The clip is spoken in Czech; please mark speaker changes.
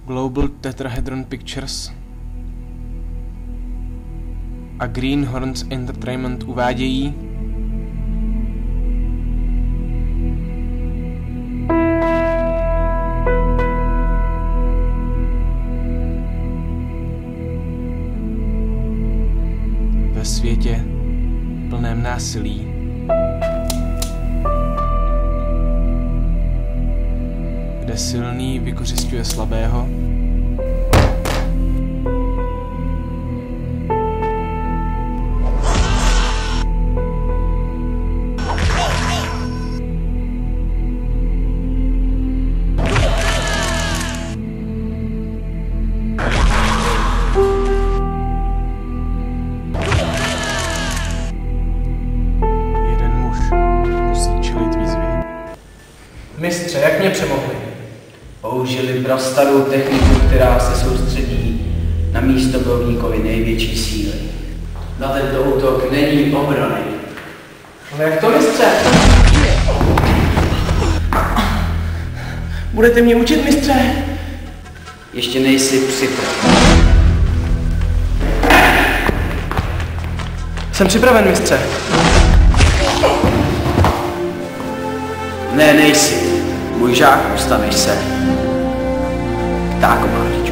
Speaker 1: Global Tetrahedron Pictures a Greenhorns Entertainment uvádějí Ve světě plném násilí kde silný vykořisťuje slabého, jeden muž musí čelit výzvě.
Speaker 2: Mistře, jak mě přemohli?
Speaker 3: Použili prastarou techniku, která se soustředí na místo bojovníkovi největší síly. Na tento útok není obrany.
Speaker 2: Ale jak to, mistře? Budete mě učit, mistře?
Speaker 3: Ještě nejsi připraven.
Speaker 2: Jsem připraven, mistře.
Speaker 3: Ne, nejsi. Můj žák, ustaneš se. Tak, Omar.